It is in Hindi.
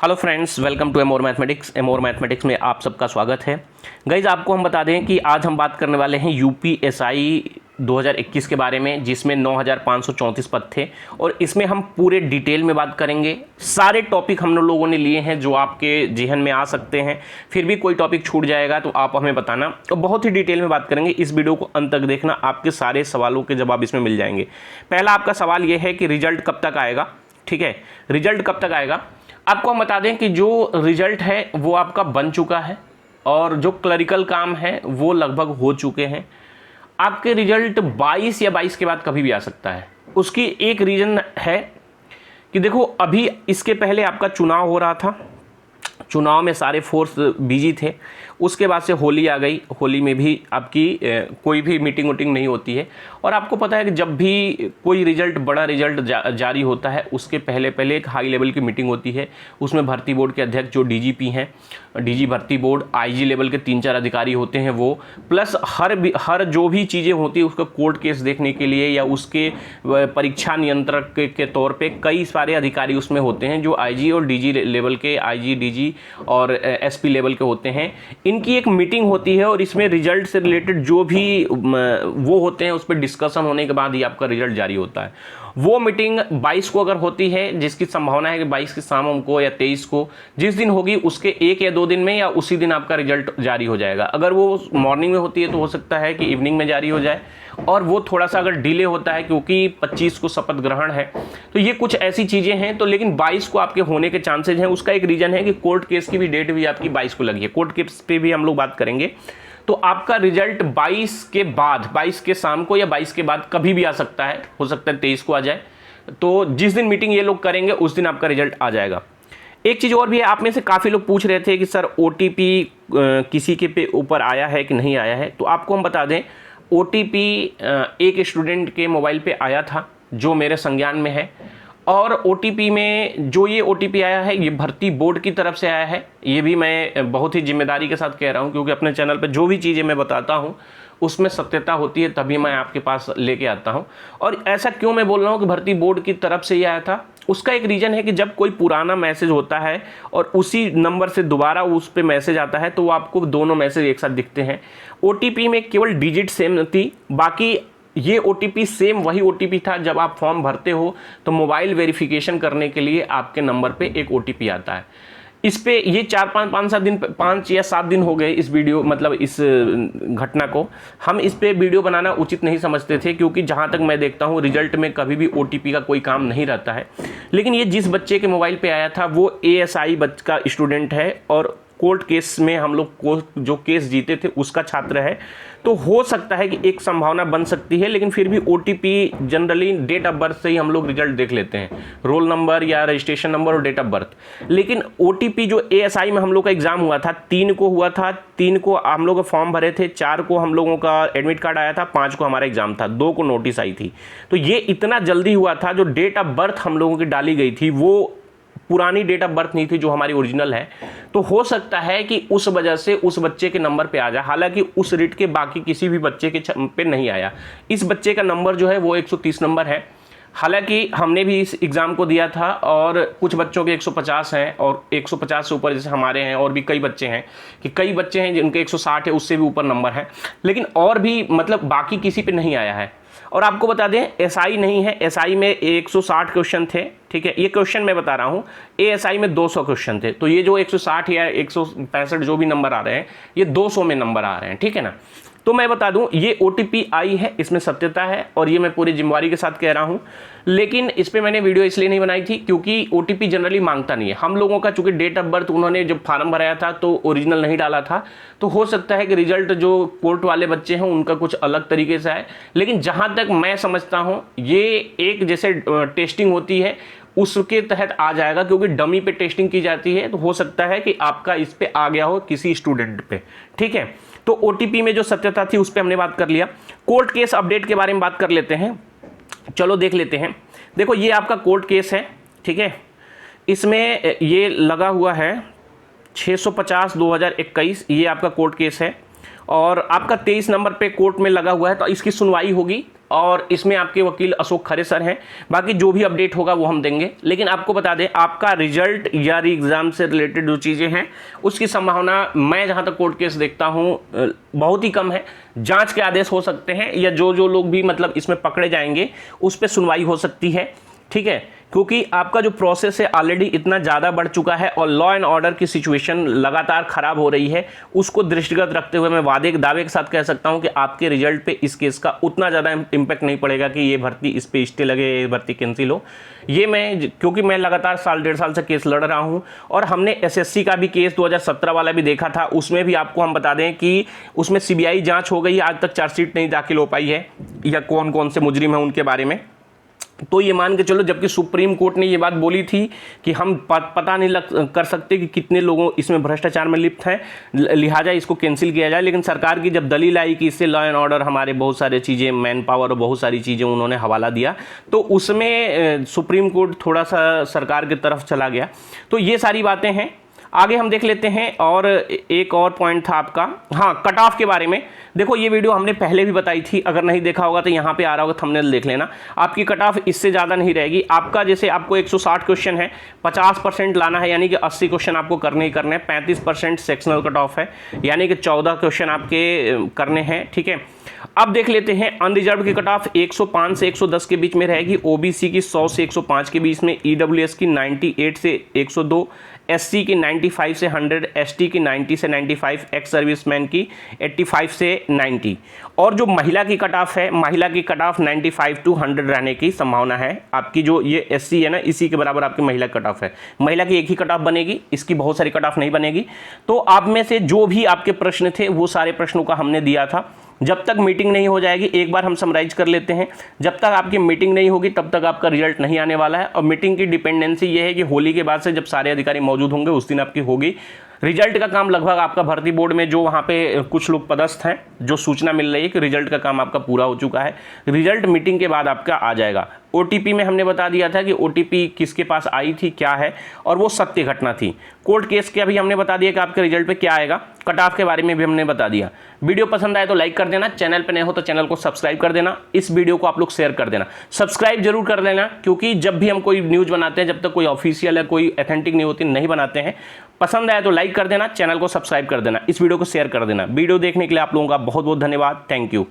Hello friends, welcome to Amor mathematics. Amor mathematics में आप सबका स्वागत है। गाइज, आपको हम बता दें कि आज हम बात करने वाले हैं यूपीएसआई 2021 के बारे में, जिसमें 9534 पद थे और इसमें हम पूरे डिटेल में बात करेंगे। सारे टॉपिक हम लोगों ने लिए हैं जो आपके जेहन में आ सकते हैं। फिर भी कोई टॉपिक छूट जाएगा तो आप हमें बताना, तो बहुत ही डिटेल में बात करेंगे। इस वीडियो को अंत तक देखना, आपके सारे सवालों के जवाब इसमें मिल जाएंगे। पहला आपका सवाल यह है कि रिजल्ट कब तक आएगा। ठीक है, रिजल्ट कब तक आएगा। आपको हम बता दें कि जो रिजल्ट है वो आपका बन चुका है और जो क्लरिकल काम है वो लगभग हो चुके हैं। आपके रिजल्ट 22 या 22 के बाद कभी भी आ सकता है। उसकी एक रीज़न है कि देखो, अभी इसके पहले आपका चुनाव हो रहा था, चुनाव में सारे फोर्स बिजी थे। उसके बाद से होली आ गई, होली में भी आपकी कोई भी मीटिंग वोटिंग नहीं होती है। और आपको पता है कि जब भी कोई रिजल्ट, बड़ा रिजल्ट जारी होता है, उसके पहले एक हाई लेवल की मीटिंग होती है। उसमें भर्ती बोर्ड के अध्यक्ष जो डीजीपी हैं, डीजी भर्ती बोर्ड, आईजी लेवल के 3-4 अधिकारी होते हैं वो, प्लस हर जो भी चीज़ें होती है उसका कोर्ट केस देखने के लिए या उसके परीक्षा नियंत्रक के तौर पर कई सारे अधिकारी उसमें होते हैं, जो आईजी और डीजी लेवल के, आईजी, डीजी और एसपी लेवल के होते हैं। इनकी एक मीटिंग होती है और इसमें रिजल्ट से रिलेटेड जो भी वो होते हैं उस पर डिस्कशन होने के बाद ही आपका रिजल्ट जारी होता है। वो मीटिंग 22 को अगर होती है, जिसकी संभावना है कि 22 की शाम को या 23 को, जिस दिन होगी उसके 1 या 2 दिन में या उसी दिन आपका रिजल्ट जारी हो जाएगा। अगर वो मॉर्निंग में होती है तो हो सकता है कि इवनिंग में जारी हो जाए, और वो थोड़ा सा अगर डिले होता है क्योंकि 25 को शपथ ग्रहण है। तो ये कुछ ऐसी चीज़ें हैं। तो लेकिन 22 को आपके होने के चांसेज हैं। उसका एक रीज़न है कि कोर्ट केस की भी डेट भी आपकी 22 को लगी है। कोर्ट केस पे भी हम लोग बात करेंगे। तो आपका रिजल्ट 22 के बाद, 22 के शाम को या 22 के बाद कभी भी आ सकता है। हो सकता है 23 को आ जाए। तो जिस दिन मीटिंग ये लोग करेंगे उस दिन आपका रिजल्ट आ जाएगा। एक चीज़ और भी है, आप में से काफ़ी लोग पूछ रहे थे कि सर ओटीपी किसी के पे ऊपर आया है कि नहीं आया है। तो आपको हम बता दें, ओटीपी एक स्टूडेंट के मोबाइल पे आया था जो मेरे संज्ञान में है। और ओटीपी में जो ये ओटीपी आया है ये भर्ती बोर्ड की तरफ से आया है। ये भी मैं बहुत ही जिम्मेदारी के साथ कह रहा हूँ, क्योंकि अपने चैनल पे जो भी चीज़ें मैं बताता हूँ उसमें सत्यता होती है, तभी मैं आपके पास लेके आता हूँ। और ऐसा क्यों मैं बोल रहा हूँ कि भर्ती बोर्ड की तरफ से ये आया था, उसका एक रीज़न है कि जब कोई पुराना मैसेज होता है और उसी नंबर से दोबारा उस पर मैसेज आता है तो वो आपको दोनों मैसेज एक साथ दिखते हैं। ओटीपी में केवल डिजिट सेम थी, बाकी ये ओटीपी सेम वही ओटीपी था। जब आप फॉर्म भरते हो तो मोबाइल वेरिफिकेशन करने के लिए आपके नंबर पे एक ओटीपी आता है। इस पे ये 5 या 7 दिन हो गए इस वीडियो, मतलब इस घटना को। हम इस पे वीडियो बनाना उचित नहीं समझते थे, क्योंकि जहाँ तक मैं देखता हूँ रिजल्ट में कभी भी ओटीपी का कोई काम नहीं रहता है। लेकिन ये जिस बच्चे के मोबाइल पे आया था वो एएसआई का स्टूडेंट है और कोर्ट केस में हम लोग को जो केस जीते थे उसका छात्र है। तो हो सकता है कि एक संभावना बन सकती है, लेकिन फिर भी OTP generally date of birth से ही हम लोग रिजल्ट देख लेते हैं, रोल नंबर या रजिस्ट्रेशन नंबर और डेट ऑफ बर्थ। लेकिन ओटीपी जो एएसआई में हम लोग का एग्जाम हुआ था, 3 को हुआ था, 3 को हम लोग फॉर्म भरे थे, 4 को हम लोगों का एडमिट कार्ड आया था, 5 को हमारा एग्जाम था, 2 को नोटिस आई थी। तो ये इतना जल्दी हुआ था। जो डेट ऑफ बर्थ हम लोगों की डाली गई थी वो पुरानी डेट ऑफ बर्थ नहीं थी, जो हमारी ओरिजिनल है। तो हो सकता है कि उस वजह से उस बच्चे के नंबर पे आ जाए। हालांकि उस रिट के बाकी किसी भी बच्चे के पे नहीं आया। इस बच्चे का नंबर जो है वो 130 नंबर है। हालांकि हमने भी इस एग्ज़ाम को दिया था और कुछ बच्चों के 150 हैं और 150 से ऊपर जैसे हमारे हैं, और भी कई बच्चे हैं कि कई बच्चे हैं जिनके 160 है, उससे भी ऊपर नंबर है। लेकिन और भी मतलब बाकी किसी पे नहीं आया है। और आपको बता दें, एसआई नहीं है। एसआई में 160 क्वेश्चन थे। ठीक है, ये क्वेश्चन मैं बता रहा हूँ। एएसआई में 200 क्वेश्चन थे। तो ये जो 160 या 165 जो भी नंबर आ रहे हैं, ये 200 में नंबर आ रहे हैं। ठीक है ना। तो मैं बता दूं, ये ओटीपी आई है, इसमें सत्यता है और ये मैं पूरी जिम्मेवारी के साथ कह रहा हूं। लेकिन इस पे मैंने वीडियो इसलिए नहीं बनाई थी क्योंकि ओटीपी जनरली मांगता नहीं है। हम लोगों का चूंकि डेट ऑफ बर्थ उन्होंने जब फार्म भराया था तो ओरिजिनल नहीं डाला था, तो हो सकता है कि रिजल्ट जो कोर्ट वाले बच्चे हैं उनका कुछ अलग तरीके से आए। लेकिन जहां तक मैं समझता हूं, ये एक जैसे टेस्टिंग होती है उसके तहत आ जाएगा, क्योंकि डमी पे टेस्टिंग की जाती है। तो हो सकता है कि आपका इस पे आ गया हो किसी स्टूडेंट पे। ठीक है, तो ओटीपी में जो सत्यता थी उस पे हमने बात कर लिया। कोर्ट केस अपडेट के बारे में बात कर लेते हैं। चलो देख लेते हैं। देखो, ये आपका कोर्ट केस है। ठीक है, इसमें ये लगा हुआ है 650/2021, ये आपका कोर्ट केस है और आपका 23 नंबर पे कोर्ट में लगा हुआ है। तो इसकी सुनवाई होगी और इसमें आपके वकील अशोक खरे सर हैं। बाकी जो भी अपडेट होगा वो हम देंगे, लेकिन आपको बता दें आपका रिजल्ट या री एग्ज़ाम से रिलेटेड जो चीज़ें हैं उसकी संभावना मैं जहां तक कोर्ट केस देखता हूं बहुत ही कम है। जांच के आदेश हो सकते हैं या जो लोग भी मतलब इसमें पकड़े जाएंगे उस पर सुनवाई हो सकती है, ठीक है, क्योंकि आपका जो प्रोसेस है ऑलरेडी इतना ज़्यादा बढ़ चुका है और लॉ एंड ऑर्डर की सिचुएशन लगातार खराब हो रही है। उसको दृष्टिगत रखते हुए मैं दावे के साथ कह सकता हूं कि आपके रिजल्ट पे इस केस का उतना ज़्यादा इम्पैक्ट नहीं पड़ेगा कि ये भर्ती इस पे स्टे लगे, ये भर्ती कैंसिल हो। ये मैं क्योंकि मैं लगातार साल 1.5 साल से केस लड़ रहा हूँ और हमने SSC का भी केस 2017 वाला भी देखा था। उसमें भी आपको हम बता दें कि उसमें CBI जाँच हो गई, आज तक चार्जशीट नहीं दाखिल हो पाई है या कौन कौन से मुजरिम हैं उनके बारे में। तो ये मान के चलो, जबकि सुप्रीम कोर्ट ने ये बात बोली थी कि हम पता नहीं कर सकते कि कितने लोगों इसमें भ्रष्टाचार में लिप्त हैं, लिहाजा इसको कैंसिल किया जाए। लेकिन सरकार की जब दलील आई कि इससे लॉ एंड ऑर्डर हमारे बहुत सारी चीज़ें, मैन पावर और बहुत सारी चीज़ें उन्होंने हवाला दिया, तो उसमें सुप्रीम कोर्ट थोड़ा सा सरकार की तरफ चला गया। तो ये सारी बातें हैं, आगे हम देख लेते हैं। और एक और पॉइंट था आपका, हाँ, कट ऑफ के बारे में। देखो ये वीडियो हमने पहले भी बताई थी, अगर नहीं देखा होगा तो यहाँ पे आ रहा होगा, थंबनेल देख लेना। आपकी कट ऑफ इससे ज़्यादा नहीं रहेगी। आपका जैसे आपको 160 क्वेश्चन है, 50% लाना है, यानी कि 80 क्वेश्चन आपको करने ही करने हैं। 35% सेक्शनल कट ऑफ है, यानी कि 14 क्वेश्चन आपके करने हैं, ठीक है। अब देख लेते हैं अनरिजर्व की कट ऑफ 105 से 110 के बीच में रहेगी, OBC की 100 से 105 के बीच में, EWS की 98 से 102, SC की 95 से 100, ST की 90 से 95, एक्स सर्विसमैन की 85 से 90। और जो महिला की कट ऑफ है, महिला की कट ऑफ 95 to 100 रहने की संभावना है। आपकी जो ये SC है ना, इसी के बराबर आपकी महिला कट ऑफ है। महिला की एक ही कट ऑफ बनेगी, इसकी बहुत सारी कट ऑफ नहीं बनेगी। तो आप में से जो भी आपके प्रश्न थे वो सारे प्रश्नों का हमने दिया था। जब तक मीटिंग नहीं हो जाएगी, एक बार हम समराइज कर लेते हैं, जब तक आपकी मीटिंग नहीं होगी तब तक आपका रिजल्ट नहीं आने वाला है। और मीटिंग की डिपेंडेंसी ये है कि होली के बाद से जब सारे अधिकारी मौजूद होंगे उस दिन आपकी होगी। रिजल्ट का काम लगभग आपका भर्ती बोर्ड में जो वहाँ पे कुछ लोग पदस्थ हैं, जो सूचना मिल रही है कि रिजल्ट का काम आपका पूरा हो चुका है। रिजल्ट मीटिंग के बाद आपका आ जाएगा। OTP में हमने बता दिया था कि OTP किसके पास आई थी, क्या है, और वो सत्य घटना थी। कोर्ट केस के अभी हमने बता दिया कि आपके रिजल्ट पे क्या आएगा। कट ऑफ के बारे में भी हमने बता दिया। वीडियो पसंद आए तो लाइक कर देना, चैनल पे नए हो तो चैनल को सब्सक्राइब कर देना, इस वीडियो को आप लोग शेयर कर देना। सब्सक्राइब जरूर कर देना, क्योंकि जब भी हम कोई न्यूज़ बनाते हैं, जब तक कोई ऑफिशियल या कोई ऑथेंटिक नहीं होती, नहीं बनाते हैं। पसंद आए तो लाइक कर देना, चैनल को सब्सक्राइब कर देना, इस वीडियो को शेयर कर देना। वीडियो देखने के लिए आप लोगों का बहुत बहुत धन्यवाद। Thank you.